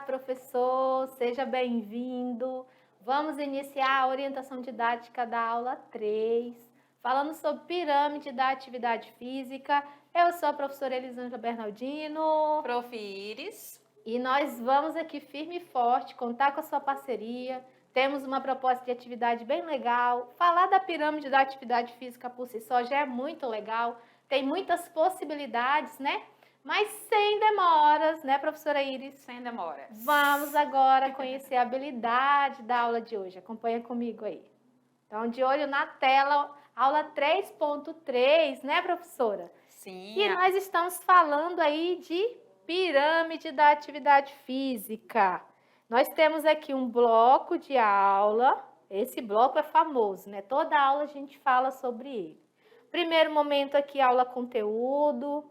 professor, seja bem-vindo. Vamos iniciar a orientação didática da aula 3, falando sobre pirâmide da atividade física. Eu sou a professora Elisângela Bernardino. Prof. Iris. E nós vamos aqui firme e forte, contar com a sua parceria. Temos uma proposta de atividade bem legal. Falar da pirâmide da atividade física por si só já é muito legal. Tem muitas possibilidades, né? Mas sem demoras, né, professora Iris? Sem demoras. Vamos agora conhecer a habilidade da aula de hoje. Acompanha comigo aí. Então, de olho na tela, aula 3.3, né, professora? Sim. E nós estamos falando aí de pirâmide da atividade física. Nós temos aqui um bloco de aula. Esse bloco é famoso, né? Toda aula a gente fala sobre ele. Primeiro momento aqui, aula conteúdo.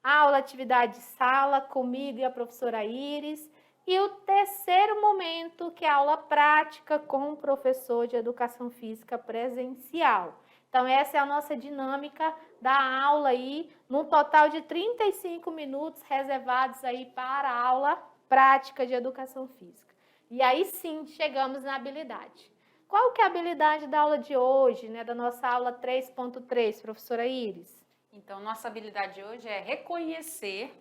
Aula atividade sala, comigo e a professora Iris. E o terceiro momento, que é a aula prática com o professor de educação física presencial. Então, essa é a nossa dinâmica da aula aí, num total de 35 minutos reservados aí para a aula prática de educação física. E aí sim, chegamos na habilidade. Qual que é a habilidade da aula de hoje, né, da nossa aula 3.3, professora Iris? Então, nossa habilidade hoje é reconhecer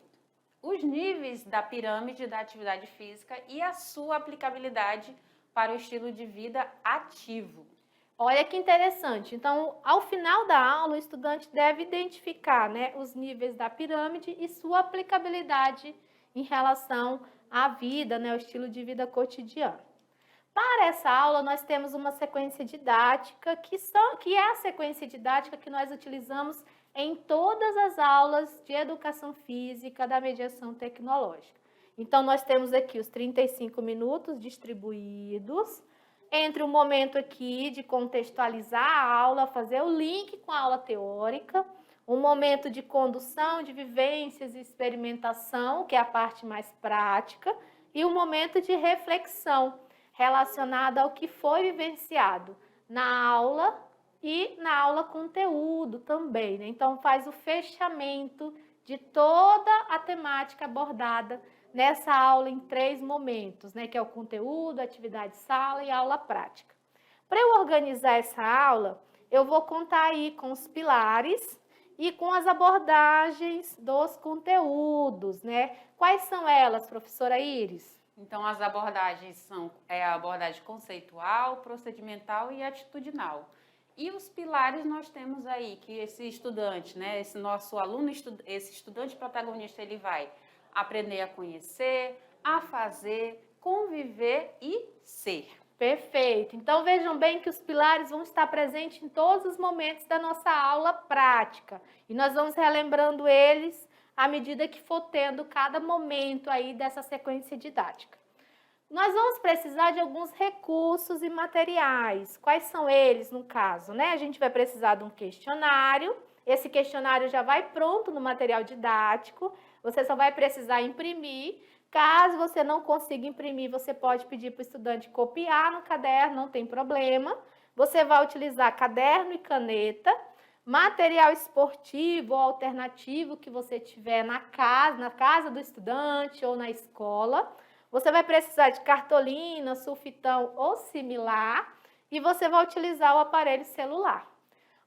os níveis da pirâmide da atividade física e a sua aplicabilidade para o estilo de vida ativo. Olha que interessante. Então, ao final da aula, o estudante deve identificar, né, os níveis da pirâmide e sua aplicabilidade em relação à vida, né, ao estilo de vida cotidiano. Para essa aula, nós temos uma sequência didática, que é a sequência didática que nós utilizamos em todas as aulas de educação física da mediação tecnológica. Então, nós temos aqui os 35 minutos distribuídos, entre o momento aqui de contextualizar a aula, fazer o link com a aula teórica, um momento de condução de vivências e experimentação, que é a parte mais prática, e um momento de reflexão, relacionada ao que foi vivenciado na aula e na aula conteúdo também, né? Então, faz o fechamento de toda a temática abordada nessa aula em 3 momentos, né? Que é o conteúdo, atividade sala e aula prática. Para eu organizar essa aula, eu vou contar aí com os pilares e com as abordagens dos conteúdos, né? Quais são elas, professora Iris? Então, as abordagens são a abordagem conceitual, procedimental e atitudinal. E os pilares nós temos aí que esse estudante, né, esse nosso aluno, esse estudante protagonista, ele vai aprender a conhecer, a fazer, conviver e ser. Perfeito. Então, vejam bem que os pilares vão estar presentes em todos os momentos da nossa aula prática. E nós vamos relembrando eles à medida que for tendo cada momento aí dessa sequência didática. Nós vamos precisar de alguns recursos e materiais. Quais são eles, no caso, né? A gente vai precisar de um questionário. Esse questionário já vai pronto no material didático. Você só vai precisar imprimir. Caso você não consiga imprimir, você pode pedir para o estudante copiar no caderno, não tem problema. Você vai utilizar caderno e caneta, material esportivo ou alternativo que você tiver na casa do estudante ou na escola. Você vai precisar de cartolina, sulfitão ou similar e você vai utilizar o aparelho celular.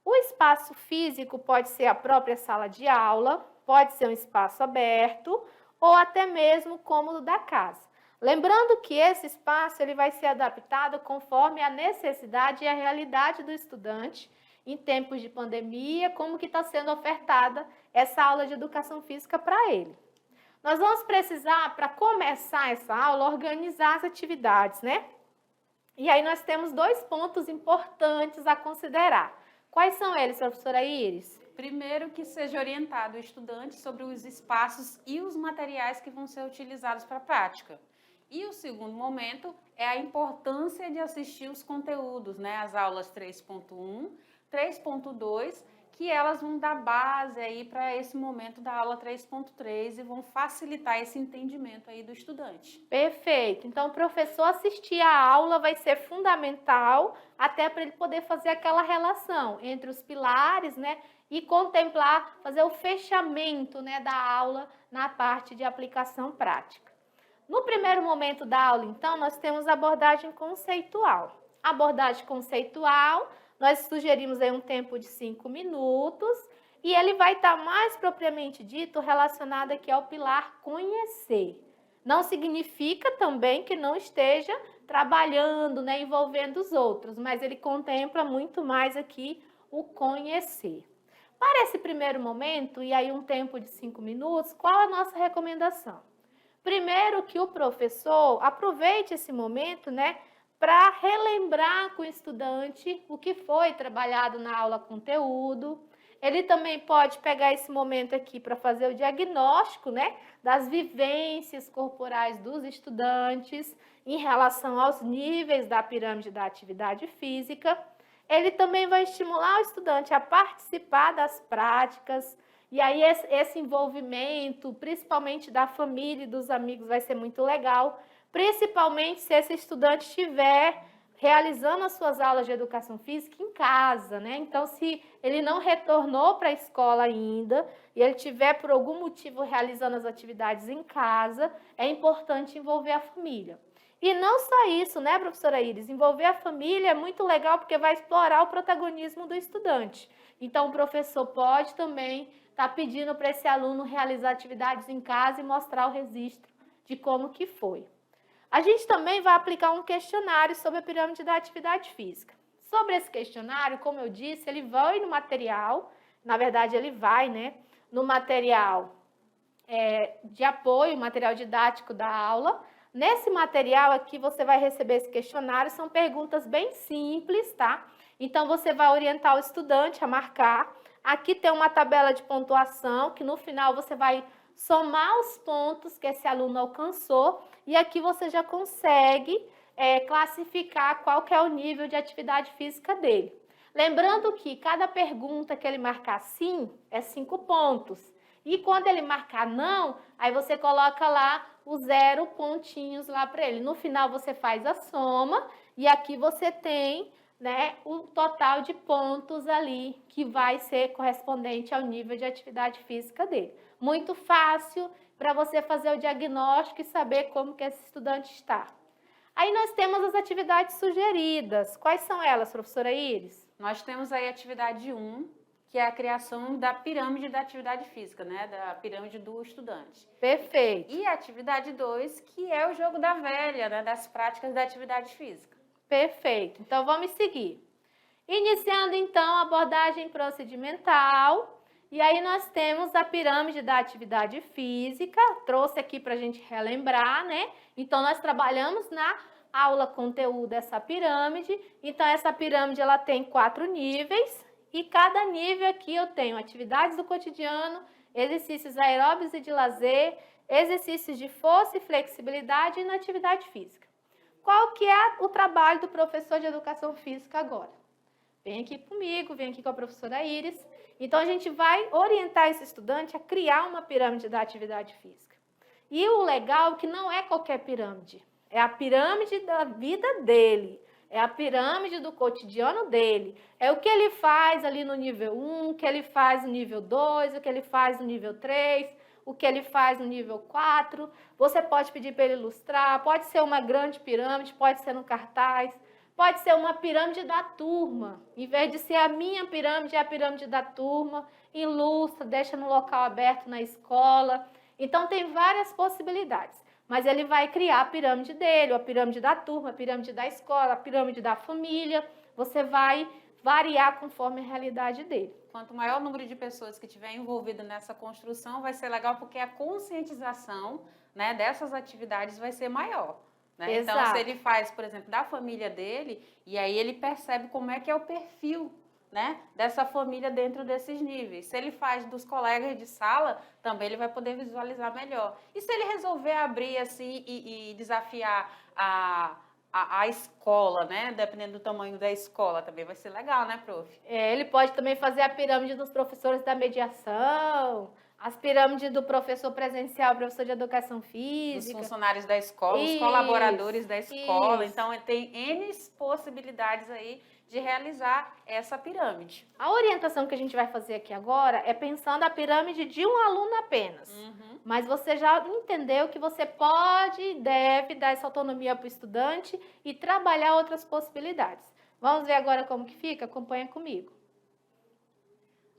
O espaço físico pode ser a própria sala de aula, pode ser um espaço aberto ou até mesmo o cômodo da casa. Lembrando que esse espaço ele vai ser adaptado conforme a necessidade e a realidade do estudante em tempos de pandemia, como que está sendo ofertada essa aula de educação física para ele. Nós vamos precisar, para começar essa aula, organizar as atividades, né? E aí nós temos 2 pontos importantes a considerar. Quais são eles, professora Iris? Primeiro, que seja orientado o estudante sobre os espaços e os materiais que vão ser utilizados para a prática. E o segundo momento é a importância de assistir os conteúdos, né? As aulas 3.1, 3.2, que elas vão dar base aí para esse momento da aula 3.3 e vão facilitar esse entendimento aí do estudante. Perfeito. Então, o professor assistir a aula vai ser fundamental até para ele poder fazer aquela relação entre os pilares, né? E contemplar, fazer o fechamento, né, da aula na parte de aplicação prática. No primeiro momento da aula, então, nós temos a abordagem conceitual. A abordagem conceitual, nós sugerimos aí um tempo de 5 minutos e ele vai estar mais propriamente dito relacionado aqui ao pilar conhecer. Não significa também que não esteja trabalhando, né, envolvendo os outros, mas ele contempla muito mais aqui o conhecer. Para esse primeiro momento, e aí um tempo de 5 minutos, qual a nossa recomendação? Primeiro que o professor aproveite esse momento, né, para relembrar com o estudante o que foi trabalhado na aula conteúdo. Ele também pode pegar esse momento aqui para fazer o diagnóstico, né, das vivências corporais dos estudantes em relação aos níveis da pirâmide da atividade física. Ele também vai estimular o estudante a participar das práticas, e aí esse envolvimento, principalmente da família e dos amigos, vai ser muito legal, principalmente se esse estudante estiver realizando as suas aulas de educação física em casa, né? Então, se ele não retornou para a escola ainda e ele estiver, por algum motivo, realizando as atividades em casa, é importante envolver a família. E não só isso, né, professora Iris? Envolver a família é muito legal porque vai explorar o protagonismo do estudante. Então, o professor pode também estar pedindo para esse aluno realizar atividades em casa e mostrar o registro de como que foi. A gente também vai aplicar um questionário sobre a pirâmide da atividade física. Sobre esse questionário, como eu disse, ele vai no material, na verdade ele vai, né, no material de apoio, material didático da aula. Nesse material aqui você vai receber esse questionário, são perguntas bem simples, tá? Então você vai orientar o estudante a marcar. Aqui tem uma tabela de pontuação, que no final você vai somar os pontos que esse aluno alcançou, e aqui você já consegue classificar qual que é o nível de atividade física dele. Lembrando que cada pergunta que ele marcar sim, é 5 pontos. E quando ele marcar não, aí você coloca lá os 0 pontinhos lá para ele. No final você faz a soma e aqui você tem, né, o total de pontos ali que vai ser correspondente ao nível de atividade física dele. Muito fácil para você fazer o diagnóstico e saber como que esse estudante está. Aí nós temos as atividades sugeridas. Quais são elas, professora Iris? Nós temos aí a atividade 1, que é a criação da pirâmide da atividade física, né? Da pirâmide do estudante. Perfeito. E a atividade 2, que é o jogo da velha, né? Das práticas da atividade física. Perfeito. Então, vamos seguir. Iniciando, então, a abordagem procedimental. E aí nós temos a pirâmide da atividade física. Trouxe aqui para a gente relembrar, né? Então, nós trabalhamos na aula conteúdo essa pirâmide. Então, essa pirâmide ela tem 4 níveis. E cada nível aqui eu tenho atividades do cotidiano, exercícios aeróbicos e de lazer, exercícios de força e flexibilidade e na atividade física. Qual que é o trabalho do professor de educação física agora? Vem aqui comigo, vem aqui com a professora Iris. Então, a gente vai orientar esse estudante a criar uma pirâmide da atividade física. E o legal é que não é qualquer pirâmide, é a pirâmide da vida dele. É a pirâmide do cotidiano dele. É o que ele faz ali no nível 1, o que ele faz no nível 2, o que ele faz no nível 3, o que ele faz no nível 4. Você pode pedir para ele ilustrar, pode ser uma grande pirâmide, pode ser no cartaz, pode ser uma pirâmide da turma. Em vez de ser a minha pirâmide, é a pirâmide da turma. Ilustra, deixa no local aberto na escola. Então, tem várias possibilidades. Mas ele vai criar a pirâmide dele, a pirâmide da turma, a pirâmide da escola, a pirâmide da família. Você vai variar conforme a realidade dele. Quanto maior o número de pessoas que estiver envolvido nessa construção, vai ser legal porque a conscientização, né, dessas atividades vai ser maior. Né? Então, se ele faz, por exemplo, da família dele, e aí ele percebe como é que é o perfil, né, dessa família dentro desses níveis. Se ele faz dos colegas de sala, também ele vai poder visualizar melhor. E se ele resolver abrir assim e desafiar a escola, né, dependendo do tamanho da escola, também vai ser legal, né, prof? Ele pode também fazer a pirâmide dos professores da mediação, As pirâmides do professor presencial, professor de educação Os física. funcionários da escola, os Isso, colaboradores da escola. isso. Então, tem N possibilidades aí de realizar essa pirâmide. A orientação que a gente vai fazer aqui agora é pensando a pirâmide de um aluno apenas. Mas você já entendeu que você pode e deve dar essa autonomia para o estudante e trabalhar outras possibilidades. Vamos ver agora como que fica? Acompanha comigo.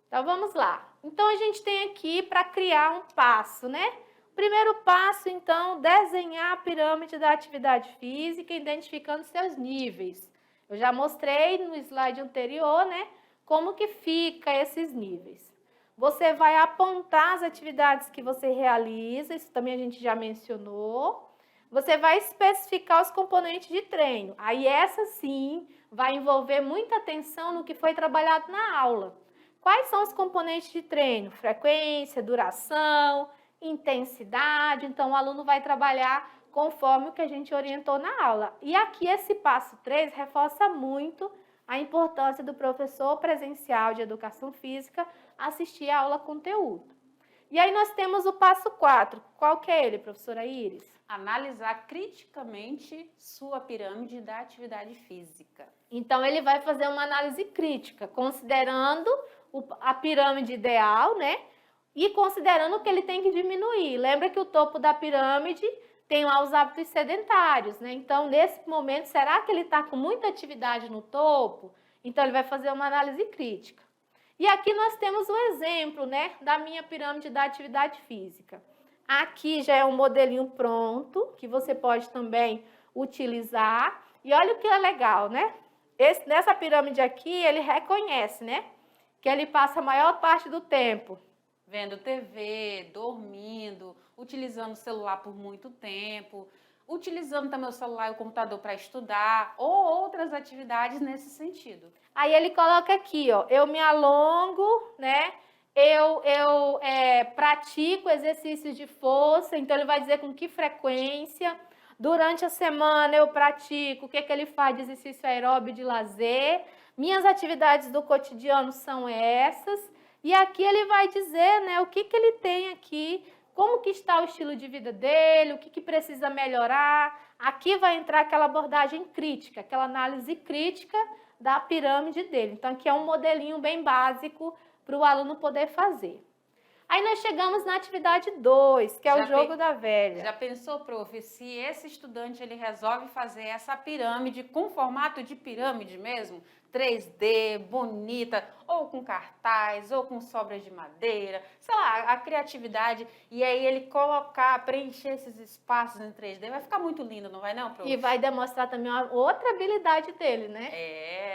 Então, vamos lá. Então, a gente tem aqui para criar um passo, né? Primeiro passo, então, desenhar a pirâmide da atividade física, identificando seus níveis. Eu já mostrei no slide anterior, né? Como que fica esses níveis. Você vai apontar as atividades que você realiza, isso também a gente já mencionou. Você vai especificar os componentes de treino. Aí essa sim vai envolver muita atenção no que foi trabalhado na aula. Quais são os componentes de treino? Frequência, duração, intensidade. Então, o aluno vai trabalhar conforme o que a gente orientou na aula. E aqui esse passo 3 reforça muito a importância do professor presencial de educação física assistir a aula conteúdo. E aí nós temos o passo 4. Qual que é ele, professora Iris? Analisar criticamente sua pirâmide da atividade física. Então, ele vai fazer uma análise crítica, considerando a pirâmide ideal, né? E considerando que ele tem que diminuir. Lembra que o topo da pirâmide tem lá os hábitos sedentários, né? Então, nesse momento, será que ele está com muita atividade no topo? Então, ele vai fazer uma análise crítica. E aqui nós temos o exemplo, né, da minha pirâmide da atividade física. Aqui já é um modelinho pronto, que você pode também utilizar. E olha o que é legal, né? Nessa pirâmide aqui, ele reconhece, né, que ele passa a maior parte do tempo vendo TV, dormindo, utilizando o celular por muito tempo, utilizando também o celular e o computador para estudar ou outras atividades nesse sentido. Aí ele coloca aqui, ó, eu me alongo, né? Eu pratico exercícios de força, então ele vai dizer com que frequência. Durante a semana eu pratico, o que ele faz de exercício aeróbio de lazer. Minhas atividades do cotidiano são essas. E aqui ele vai dizer, né, o que ele tem aqui, como que está o estilo de vida dele, o que precisa melhorar. Aqui vai entrar aquela abordagem crítica, aquela análise crítica da pirâmide dele. Então, aqui é um modelinho bem básico para o aluno poder fazer. Aí nós chegamos na atividade 2, que é o jogo da velha. Já pensou, prof, se esse estudante ele resolve fazer essa pirâmide com formato de pirâmide mesmo? 3D, bonita, ou com cartaz, ou com sobras de madeira, sei lá, a criatividade, e aí ele preencher esses espaços em 3D, vai ficar muito lindo, não vai não, prof? E vai demonstrar também uma outra habilidade dele, né?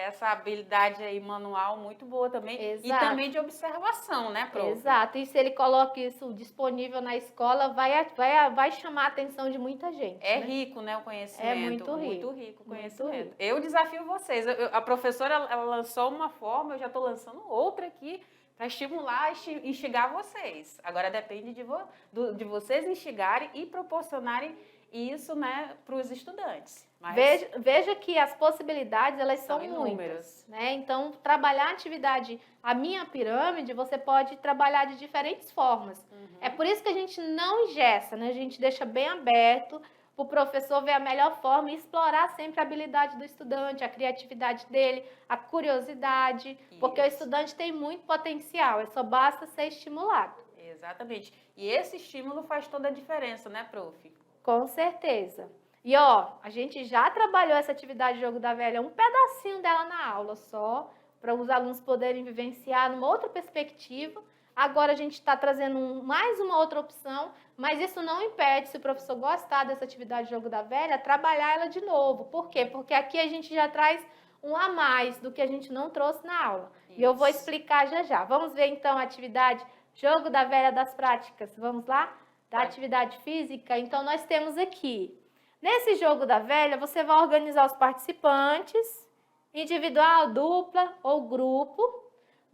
Essa habilidade aí manual muito boa também. Exato. E também de observação, né, prof? Exato, e se ele coloca isso disponível na escola, vai chamar a atenção de muita gente. É, né? Rico, né, o conhecimento. É muito rico. Muito rico o conhecimento. Eu desafio vocês, a professora ela lançou uma forma, eu já estou lançando outra aqui para estimular e instigar vocês. Agora depende de vocês instigarem e proporcionarem isso, né, para os estudantes. Mas veja que as possibilidades, elas são muitas, né? Então, trabalhar a atividade, a minha pirâmide, você pode trabalhar de diferentes formas. É por isso que a gente não engessa, né? A gente deixa bem aberto para o professor ver a melhor forma e explorar sempre a habilidade do estudante, a criatividade dele, a curiosidade, porque o estudante tem muito potencial, só basta ser estimulado. Exatamente. E esse estímulo faz toda a diferença, né, prof? Com certeza. E ó, a gente já trabalhou essa atividade de jogo da velha, um pedacinho dela na aula só, para os alunos poderem vivenciar numa outra perspectiva. Agora a gente está trazendo mais uma outra opção, mas isso não impede, se o professor gostar dessa atividade de jogo da velha, trabalhar ela de novo. Por quê? Porque aqui a gente já traz um a mais do que a gente não trouxe na aula. Isso. E eu vou explicar já já. Vamos ver então a atividade jogo da velha das práticas. Vamos lá? Da atividade física. Então nós temos aqui, nesse jogo da velha, você vai organizar os participantes, individual, dupla ou grupo.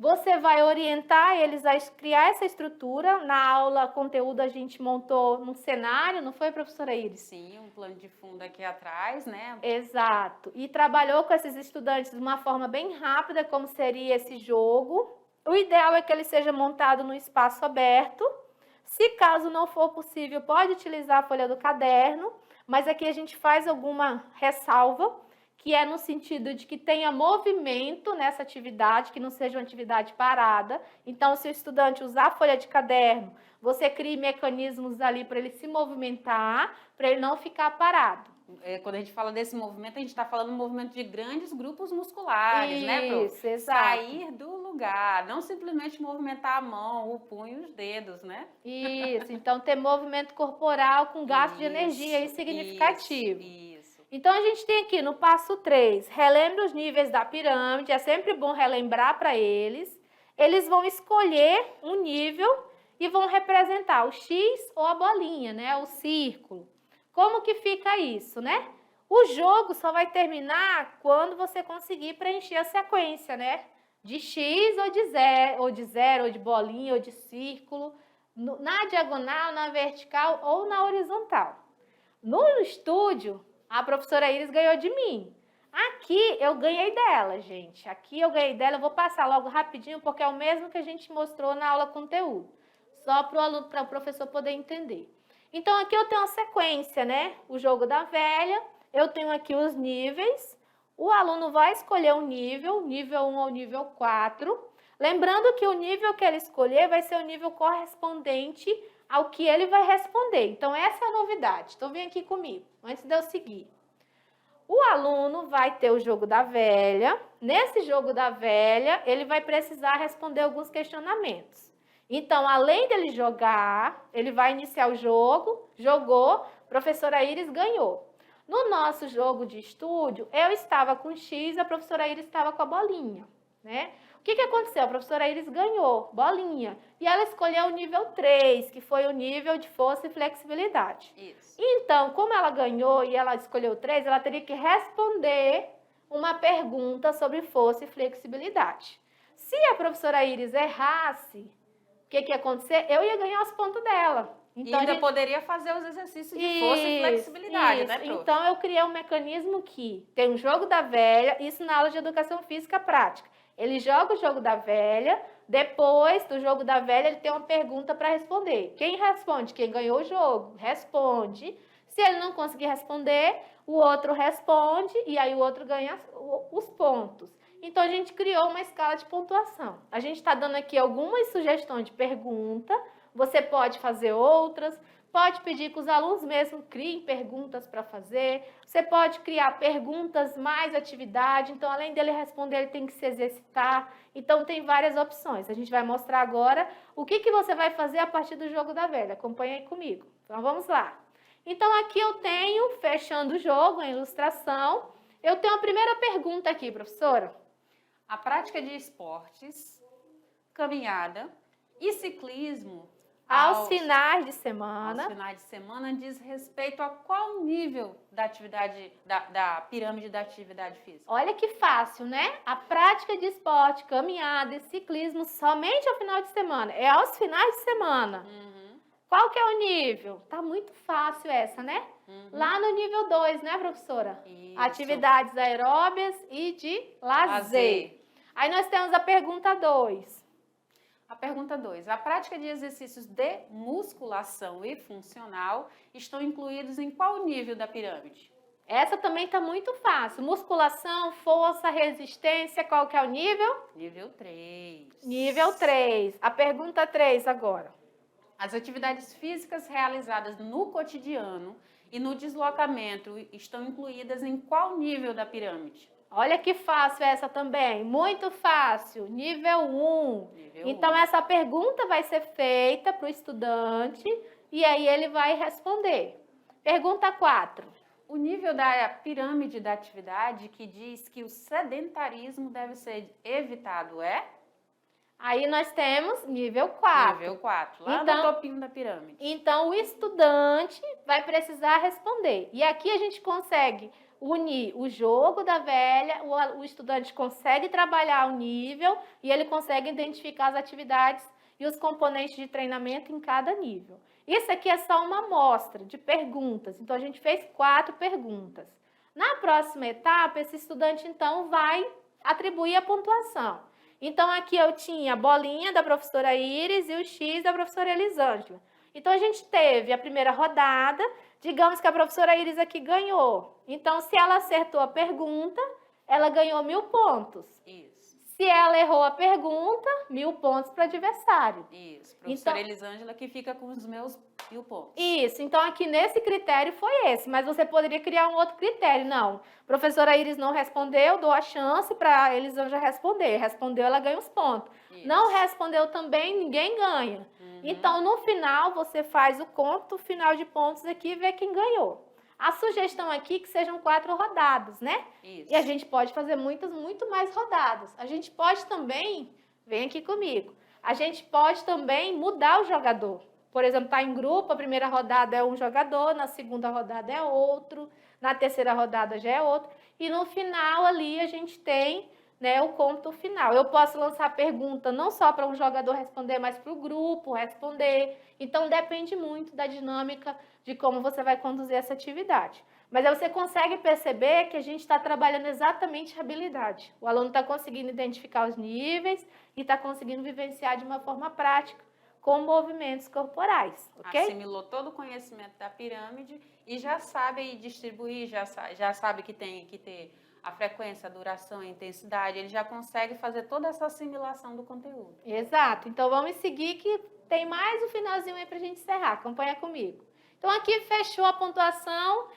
Você vai orientar eles a criar essa estrutura. Na aula, conteúdo, a gente montou num cenário, não foi, professora Iris? Sim, um plano de fundo aqui atrás, né? Exato. E trabalhou com esses estudantes de uma forma bem rápida, como seria esse jogo. O ideal é que ele seja montado no espaço aberto. Se caso não for possível, pode utilizar a folha do caderno, mas aqui a gente faz alguma ressalva, que é no sentido de que tenha movimento nessa atividade, que não seja uma atividade parada. Então, se o estudante usar a folha de caderno, você cria mecanismos ali para ele se movimentar, para ele não ficar parado. Quando a gente fala desse movimento, a gente está falando do movimento de grandes grupos musculares, né, prof? Isso, exato. Sair do lugar, não simplesmente movimentar a mão, o punho e os dedos, né? Isso, então ter movimento corporal com gasto de energia aí significativo. Isso. Então, a gente tem aqui no passo 3, relembre os níveis da pirâmide, é sempre bom relembrar para eles. Eles vão escolher um nível e vão representar o X ou a bolinha, né, o círculo. Como que fica isso, né? O jogo só vai terminar quando você conseguir preencher a sequência, né? De X ou de zero, ou de bolinha, ou de círculo, na diagonal, na vertical ou na horizontal. No estúdio, a professora Iris ganhou de mim. Aqui eu ganhei dela, gente. Aqui eu ganhei dela, eu vou passar logo rapidinho, porque é o mesmo que a gente mostrou na aula conteúdo. Só para o professor poder entender. Então, aqui eu tenho uma sequência, né? O jogo da velha, eu tenho aqui os níveis. O aluno vai escolher um nível 1 ao nível 4. Lembrando que o nível que ele escolher vai ser o nível correspondente ao que ele vai responder. Então, essa é a novidade. Então, vem aqui comigo, antes de eu seguir. O aluno vai ter o jogo da velha. Nesse jogo da velha, ele vai precisar responder alguns questionamentos. Então, além dele jogar, ele vai iniciar o jogo, jogou, professora Iris ganhou. No nosso jogo de estúdio, eu estava com X, a professora Iris estava com a bolinha, né? O que aconteceu? A professora Iris ganhou, bolinha, e ela escolheu o nível 3, que foi o nível de força e flexibilidade. Isso. Então, como ela ganhou e ela escolheu 3, ela teria que responder uma pergunta sobre força e flexibilidade. Se a professora Iris errasse, o que ia acontecer? Eu ia ganhar os pontos dela. Então, e ainda poderia fazer os exercícios de força e flexibilidade, né, prof? Então, eu criei um mecanismo que tem um jogo da velha, isso na aula de educação física prática. Ele joga o jogo da velha, depois do jogo da velha, ele tem uma pergunta para responder. Quem responde? Quem ganhou o jogo, responde. Se ele não conseguir responder, o outro responde e aí o outro ganha os pontos. Então, a gente criou uma escala de pontuação. A gente está dando aqui algumas sugestões de pergunta, você pode fazer outras, pode pedir que os alunos mesmo criem perguntas para fazer, você pode criar perguntas mais atividade, então, além dele responder, ele tem que se exercitar. Então, tem várias opções. A gente vai mostrar agora o que você vai fazer a partir do jogo da velha. Acompanha aí comigo. Então, vamos lá. Então, aqui eu tenho, fechando o jogo, a ilustração, eu tenho a primeira pergunta aqui, professora. A prática de esportes, caminhada e ciclismo aos finais de semana. Aos finais de semana diz respeito a qual nível da atividade, da pirâmide da atividade física? Olha que fácil, né? A prática de esporte, caminhada e ciclismo somente ao final de semana. É aos finais de semana. Uhum. Qual que é o nível? Tá muito fácil essa, né? Uhum. Lá no nível 2, né, professora? Isso. Atividades aeróbias e de lazer. Aí nós temos a pergunta 2. A pergunta 2. A prática de exercícios de musculação e funcional estão incluídos em qual nível da pirâmide? Essa também está muito fácil. Musculação, força, resistência, qual que é o nível? Nível 3. Nível 3. A pergunta 3 agora. As atividades físicas realizadas no cotidiano e no deslocamento estão incluídas em qual nível da pirâmide? Olha que fácil essa também, muito fácil, nível 1. Então, essa pergunta vai ser feita para o estudante e aí ele vai responder. Pergunta 4. O nível da pirâmide da atividade que diz que o sedentarismo deve ser evitado é? Aí nós temos nível 4. Nível 4, lá no topinho da pirâmide. Então, o estudante vai precisar responder. E aqui a gente consegue unir o jogo da velha, o estudante consegue trabalhar o nível e ele consegue identificar as atividades e os componentes de treinamento em cada nível. Isso aqui é só uma amostra de perguntas, então a gente fez 4 perguntas. Na próxima etapa, esse estudante então vai atribuir a pontuação. Então aqui eu tinha a bolinha da professora Iris e o X da professora Elisângela. Então, a gente teve a primeira rodada, digamos que a professora Iris aqui ganhou. Então, se ela acertou a pergunta, ela ganhou 1.000 pontos. Isso. Se ela errou a pergunta, 1.000 pontos para o adversário. Isso. Professora Elisângela que fica com os meus 1.000 pontos. Isso. Então, aqui nesse critério foi esse, mas você poderia criar um outro critério. Não, professora Iris não respondeu, dou a chance para a Elisângela responder. Respondeu, ela ganha os pontos. Isso. Não respondeu também, ninguém ganha. Então, no final, você faz o conto final de pontos aqui e vê quem ganhou. A sugestão aqui é que sejam 4 rodadas, né? Isso. E a gente pode fazer muito mais rodadas. A gente pode também, vem aqui comigo, a gente pode também mudar o jogador. Por exemplo, tá em grupo, a primeira rodada é um jogador, na segunda rodada é outro, na terceira rodada já é outro. E no final ali a gente tem, né, o conto final. Eu posso lançar pergunta não só para um jogador responder, mas para o grupo responder. Então, depende muito da dinâmica de como você vai conduzir essa atividade. Mas aí você consegue perceber que a gente está trabalhando exatamente a habilidade. O aluno está conseguindo identificar os níveis e está conseguindo vivenciar de uma forma prática, com movimentos corporais, ok? Assimilou todo o conhecimento da pirâmide e já sabe aí distribuir, já sabe que tem que ter a frequência, a duração, a intensidade, ele já consegue fazer toda essa assimilação do conteúdo. Exato. Então, vamos seguir que tem mais um finalzinho aí para a gente encerrar. Acompanha comigo. Então, aqui fechou a pontuação.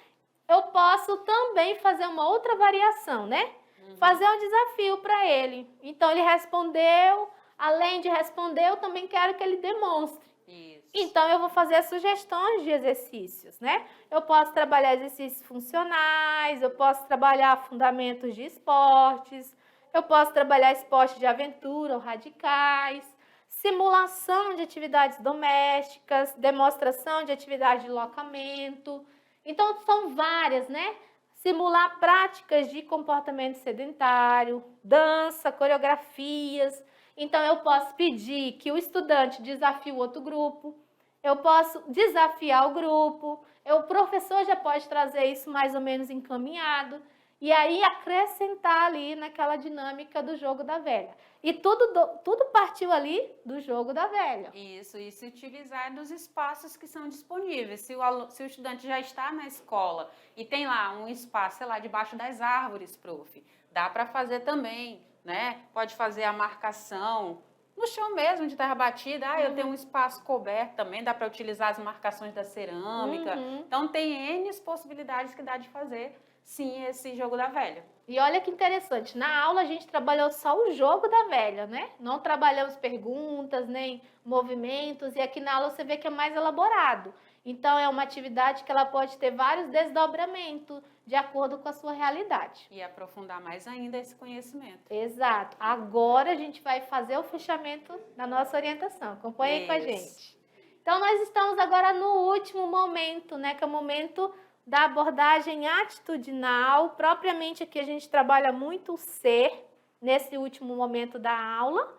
Eu posso também fazer uma outra variação, né? Fazer um desafio para ele. Então, ele respondeu. Além de responder, eu também quero que ele demonstre. Isso. Então, eu vou fazer sugestões de exercícios, né? Eu posso trabalhar exercícios funcionais, eu posso trabalhar fundamentos de esportes, eu posso trabalhar esportes de aventura ou radicais, simulação de atividades domésticas, demonstração de atividade de locamento. Então, são várias, né? Simular práticas de comportamento sedentário, dança, coreografias. Então, eu posso pedir que o estudante desafie o outro grupo, eu posso desafiar o grupo, o professor já pode trazer isso mais ou menos encaminhado, e aí acrescentar ali naquela dinâmica do jogo da velha. E tudo partiu ali do jogo da velha. Isso, e se utilizar dos espaços que são disponíveis. Se o estudante já está na escola e tem lá um espaço, sei lá, debaixo das árvores, prof, dá para fazer também. Né? Pode fazer a marcação no chão mesmo, de terra batida. Eu tenho um espaço coberto também, dá para utilizar as marcações da cerâmica. Então, tem N possibilidades que dá de fazer, sim, esse jogo da velha. E olha que interessante, na aula a gente trabalhou só o jogo da velha, né? Não trabalhamos perguntas, nem movimentos, e aqui na aula você vê que é mais elaborado. Então, é uma atividade que ela pode ter vários desdobramentos de acordo com a sua realidade. E aprofundar mais ainda esse conhecimento. Exato. Agora a gente vai fazer o fechamento da nossa orientação. Acompanhe aí com a gente. Então, nós estamos agora no último momento, né? Que é o momento da abordagem atitudinal. Propriamente aqui a gente trabalha muito o ser nesse último momento da aula.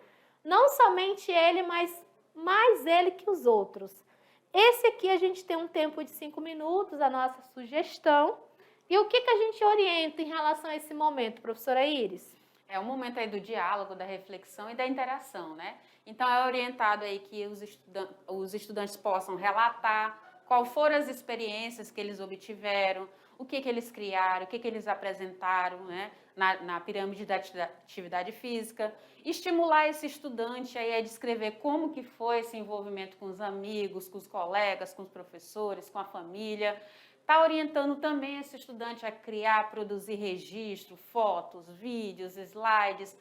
Não somente ele, mas mais ele que os outros. Esse aqui a gente tem um tempo de 5 minutos, a nossa sugestão. E o que a gente orienta em relação a esse momento, professora Iris? É o momento aí do diálogo, da reflexão e da interação, né? Então, é orientado aí que os estudantes possam relatar qual foram as experiências que eles obtiveram, o que eles criaram, o que eles apresentaram, né? Na pirâmide da atividade física, estimular esse estudante aí a descrever como que foi esse envolvimento com os amigos, com os colegas, com os professores, com a família. Está orientando também esse estudante a criar, produzir registro, fotos, vídeos, slides,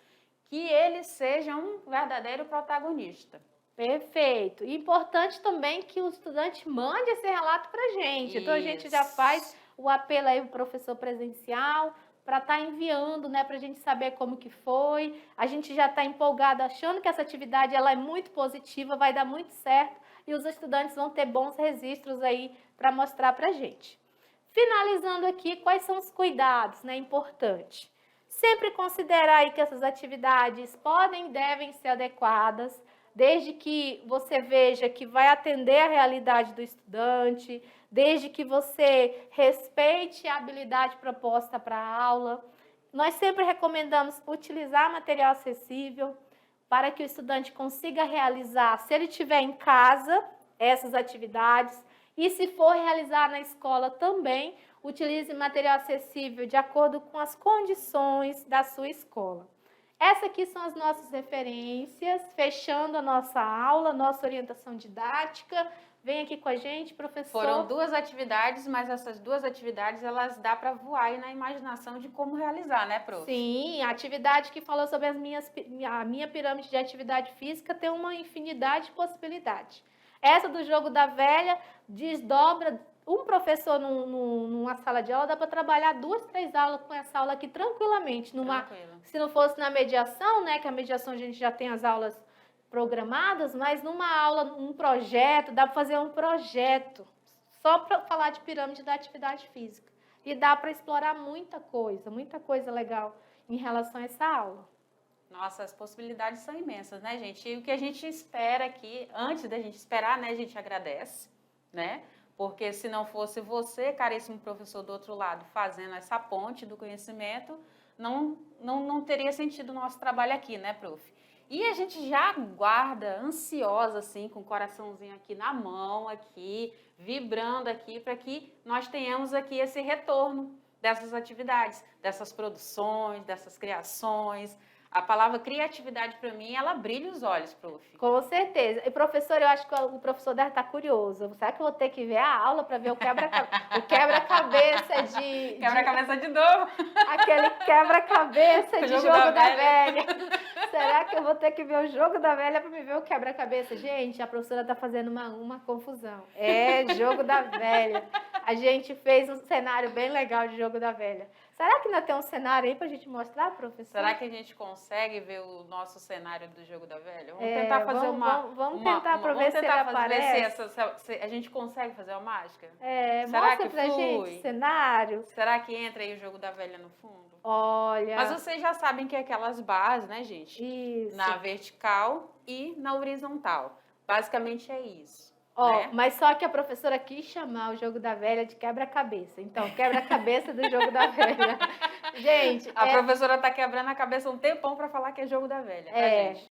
que ele seja um verdadeiro protagonista. Perfeito. E importante também que o estudante mande esse relato para a gente. Então, a gente já faz o apelo aí para o professor presencial, para estar enviando, né, para a gente saber como que foi. A gente já está empolgado, achando que essa atividade ela é muito positiva, vai dar muito certo, e os estudantes vão ter bons registros aí para mostrar para a gente. Finalizando aqui, quais são os cuidados, né, importante? Sempre considerar aí que essas atividades podem e devem ser adequadas, desde que você veja que vai atender a realidade do estudante, desde que você respeite a habilidade proposta para a aula. Nós sempre recomendamos utilizar material acessível para que o estudante consiga realizar, se ele estiver em casa, essas atividades. E se for realizar na escola também, utilize material acessível de acordo com as condições da sua escola. Essas aqui são as nossas referências, fechando a nossa aula, nossa orientação didática. Vem aqui com a gente, professor. Foram 2 atividades, mas essas 2 atividades, elas dá para voar aí na imaginação de como realizar, né, prof? Sim, a atividade que falou sobre a minha pirâmide de atividade física tem uma infinidade de possibilidades. Essa do jogo da velha desdobra. Um professor numa sala de aula dá para trabalhar 2, 3 aulas com essa aula aqui tranquilamente. Se não fosse na mediação, né, que a mediação a gente já tem as aulas programadas, mas numa aula, um projeto, dá para fazer um projeto só para falar de pirâmide da atividade física. E dá para explorar muita coisa legal em relação a essa aula. Nossa, as possibilidades são imensas, né, gente? E o que a gente espera aqui, antes da gente esperar, né, a gente agradece, né? Porque se não fosse você, caríssimo professor do outro lado, fazendo essa ponte do conhecimento, não teria sentido o nosso trabalho aqui, né, prof? E a gente já aguarda, ansiosa, assim, com o coraçãozinho aqui na mão, aqui, vibrando aqui, para que nós tenhamos aqui esse retorno dessas atividades, dessas produções, dessas criações. A palavra criatividade, para mim, ela brilha os olhos, prof. Com certeza. E, professor, eu acho que o professor deve estar curioso. Será que eu vou ter que ver a aula para ver o quebra-cabeça de... Quebra-cabeça de novo. Aquele quebra-cabeça de jogo da velha. velha. Será que eu vou ter que ver o jogo da velha para me ver o quebra-cabeça? Gente, a professora está fazendo uma confusão. É jogo da velha. A gente fez um cenário bem legal de jogo da velha. Será que ainda tem um cenário aí para a gente mostrar, professor? Será que a gente consegue ver o nosso cenário do jogo da velha? Vamos tentar fazer vamos tentar para ver se ele aparece. Se a gente consegue fazer uma mágica? Será mostra pra gente o cenário. Será que entra aí o jogo da velha no fundo? Olha. Mas vocês já sabem que é aquelas barras, né, gente? Isso. Na vertical e na horizontal. Basicamente é isso. Né? Mas só que a professora quis chamar o jogo da velha de quebra-cabeça. Então, quebra-cabeça do jogo da velha. Gente, a professora tá quebrando a cabeça um tempão para falar que é jogo da velha, tá, gente?